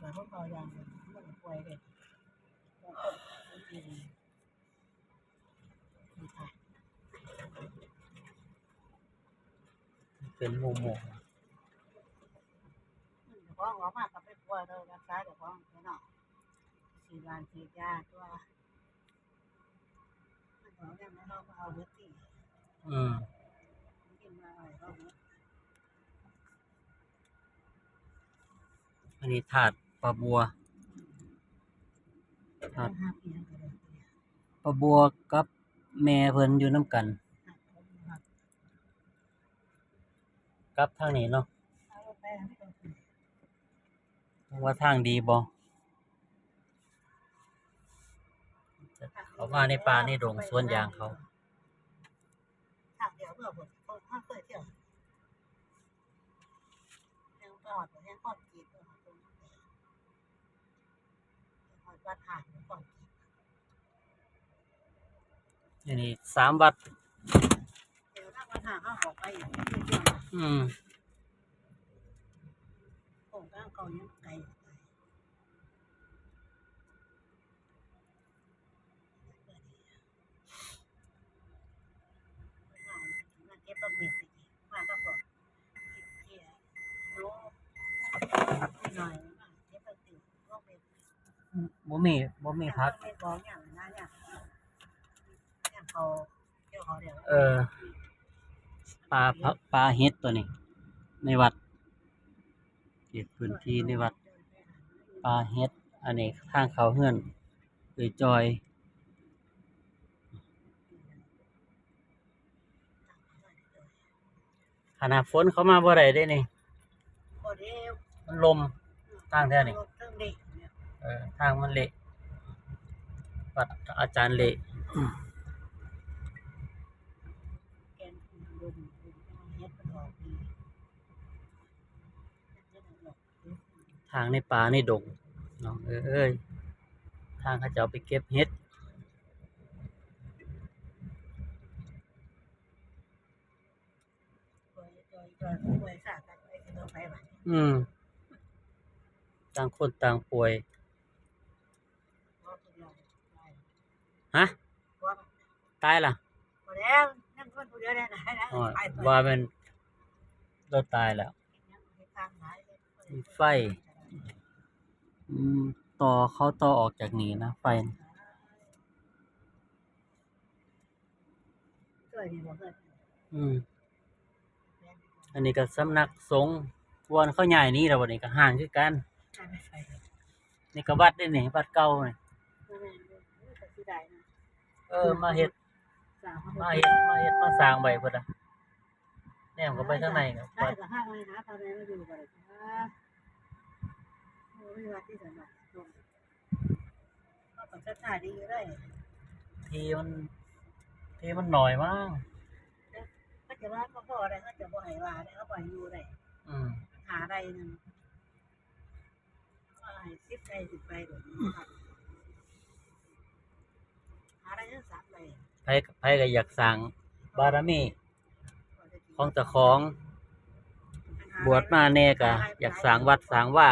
แต่พวกเราอย่างมันป่วยเลยเป็นโมโมเพราะว่ามากับไปป่วยเรารักษาเดี๋ยวของเนาะสีบานสียาตัวมันบอกเนี่ยเราเอาเวทีกินมาอะไรเขาอันนี้ถาดปลาบัวถาดปลาบัวกับแม่เพิ่นอยู่น้ำกันกับทางนี้เนาะว่าทางดีบ่เขามาในป่าในดงสวนยางเขาทางเดียวเมื่อผมเขาเคยเที่ยวยังปอดยังปอดกีดวัดหางปอดอันนี้3 วัดเดี๋ยวถ้าวัดหางเขาออกไปโอ้ก้างเก่ายังไกลเก็บประมิดมาก็บอกเกี่ยโน้หน่อยเก็บประมิดก็เป็นบ่มีพักเป็นของอย่างนั้นเนี่ยเขาเที่ยวเขาเดียวปลาเฮ็ดตัวนี้ในวัดเขตพื้นที่ในวัดปลาเฮ็ดอันนี้ทางเขาเฮือนจอยขณะฝนเขามาบ่ได้เด้นี่มันลมทางแท้นี่ทางมันเละวัดอาจารย์เละทางในป่าในดงน้องเอ้ยทางเขาจะเอาไปเก็บเฮ็ดต่างคนต่างป่วยฮะตายล่ะว่าเป็นเราตายแล้วมีไฟเขาต่อออกจากนี้นะไฟอันนี้ก็สำนักสงฆ์วนเขาใหญ่นี่แล้ววันนี้ก็ห่างคือกันนี่ก็วัดได้นี่วัดเก่านี่มาเฮ็ดมาสร้างใบพุ่นน่ะแนมก็ไปข้างในครับวัดที่มันหน่อยมากก็จะว่าเขาพอได้เขาจะบ่ให้ว่าได้เขาปล่อยอยู่ได้หาได้นึงก็ให้10 ไร่ 10 ไร่เดี๋ยวนี้หาได้ทั้ง3 ไร่ไผก็อยากสร้างบารมีของเจ้าของบวชมาแน่ก็อยากสร้างวัดสร้างว่า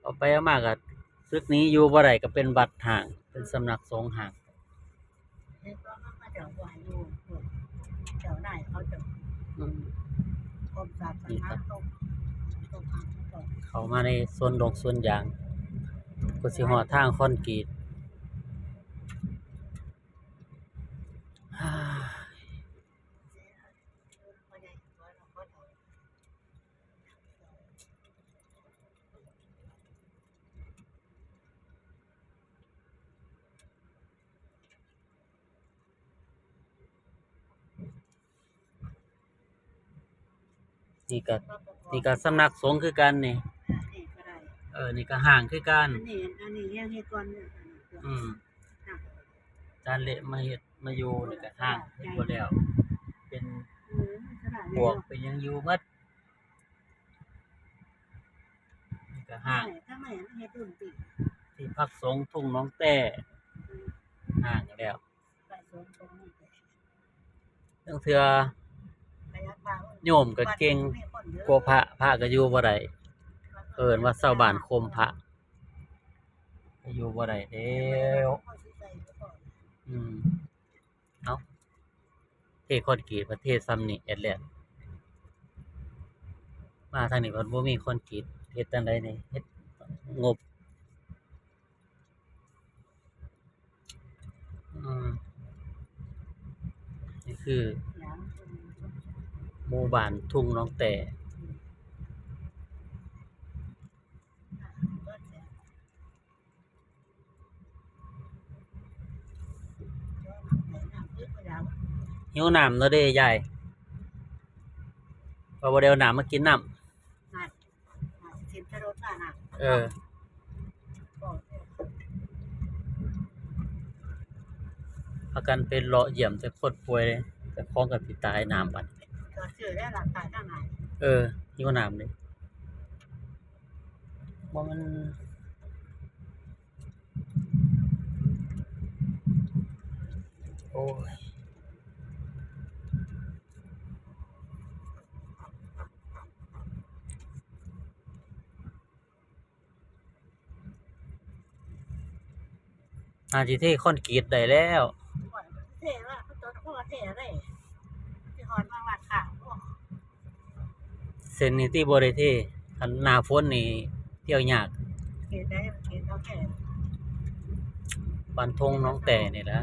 เอาไปเอามาก็ศึกนี้อยู่บ่ได้ก็เป็นวัดห่างเป็นสำนักสงฆ์ห่างเขามาในสวนดงสวนยางก็สิฮอดทางคอนกรีตนี่ก็สำนักสงฆ์คือกันนี่นี่ก็ห่างคือกันอันนี้เฮ็ดก่อนจานเละมาเฮ็ดมาอยู่นี่ก็ห่างเฮ็ดบ่แล้วเป็นบวกเป็นยังอยู่หมดนี่ก็ห่างที่พักสงฆ์ทุ่งน้องแต้ห่างแล้วตั้งเทื่อโยมก็เก่งกว่าพระก็อยู่บ่ได้ เอิ้นว่าชาวบ้านคมพระไปอยู่บ่ได้แล้วอืมเอ้าเทคอนกรีตประเทศซ้ำนี่แอดแลนด์มาทางนี้เพิ่นบ่มีคอนกรีตเฮ็ดจั่งใดนี่เฮ็ดงบอืมนี่คือหมู่บ้านทุ่งน้องแต่หิวน้ำแล้วเด้ยายว่าบ่ได้เอาน้ำมากินน้ำเออพากันไปเลาะเยี่ยมแต่คนป่วยเลยแต่ของก็สิตายน้ำบัดเออหิวน้ำเลยบ่มันโอ้ยอาสิเทคอนกรีตได้แล้วเส้นนี้ติบ่ได้เทคันหน้าฝนนี่เที่ยวยากบ้านทุ่งน้องแต่นี่แหละ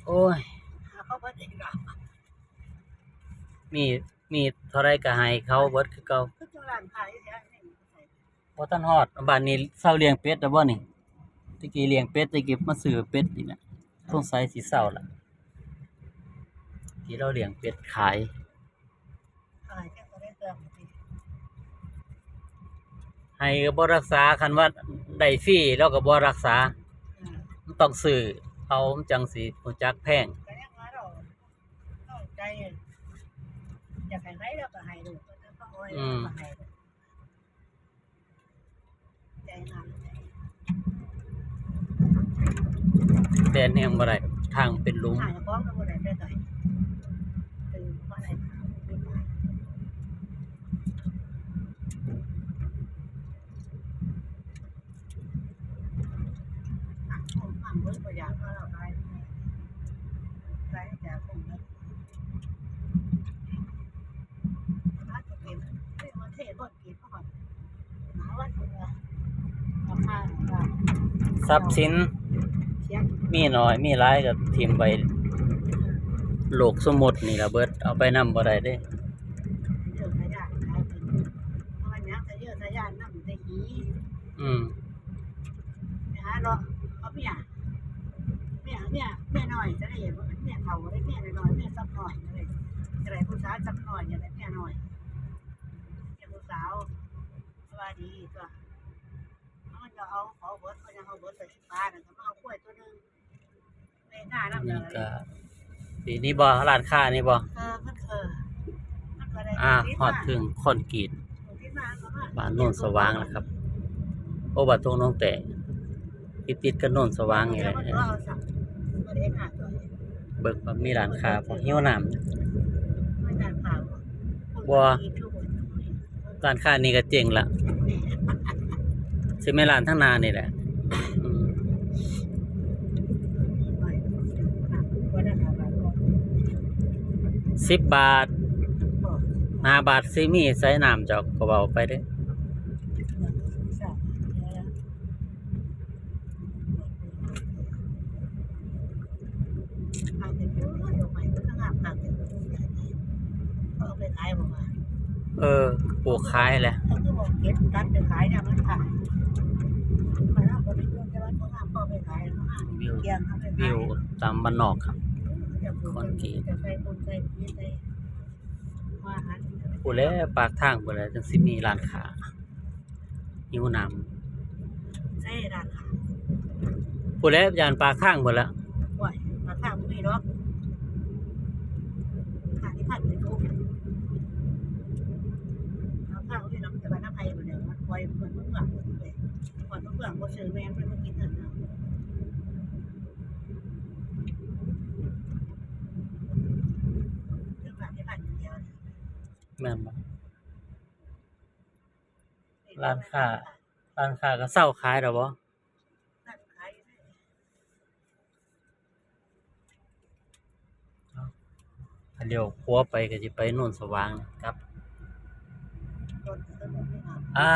โอ้ยมีมีเท่าไรก็ให้เขาเบิดคือเก่าบ่ทันฮอดบ้านนี้เซาเลี้ยงเป็ดแล้วบ่นี่ตะกี้เลี้ยงเป็ดตะกี้มาซื้อเป็ดนี่น่ะสงสัยสิเซาล่ะที่เราเลี้ยงเป็ดขายให้ก็บ่รักษาคันว่าได้ฟรีเราก็บ่รักษามันต้องซื้อเอามันจังสิรู้จักแพงอืมแดนแฮงบ่ได้ทางเป็นหลุมทรัพย์สินมีน้อยมีหลายก็ทิ่มไว้โลกสมมุตินี่ล่ะเบิดเอาไปนำบ่ได้เด้อืมนี่ก็ปีนี้บ่ร้านค้านี่บ่ฮอดถึงคอนกรีตบ้านโนนสว่างแล้วครับโอ้บ้านทุ่งน้องแต่ติดๆกับโนนสว่างนี่แหละเบิกว่ามีร้านค้าบ่หิวน้ำบ่ร้านค้านี่ก็เจ๊งละสิแม่นร้านทางหน้านี่แหละอืม10 บาท5 บาทสิมีใส่น้ำจอกก็เว้าไปเด้อปลูกขายแหละวิวตามบ้านนอกครับคอนกรีตพู้นแหล้วปากทางพู้นแหล้วจังสิมีร้านค้าหิวน้ำ ผู้ใดยานปลาข้างหมดแล้ว ปล่อยมาข้างมีเนาะข้างที่ผ่านไปทุกเอาข้างที่น้ำจะมาหน้าไผ่หมดเลยมันปล่อยเหมือนเมื่อก่อนเลยก่อนเมื่อก่อนก็ซื้อแม่เป็นกินเงินนะเรื่องผ่านที่ผ่านเดียว แม่นบ่ร้านค้าก็เซาขายแล้วบ่ ร้านขาย เดี๋ยวขัวไปก็สิไปโน่นสว่างครับ รถก็ไม่นาน อ่า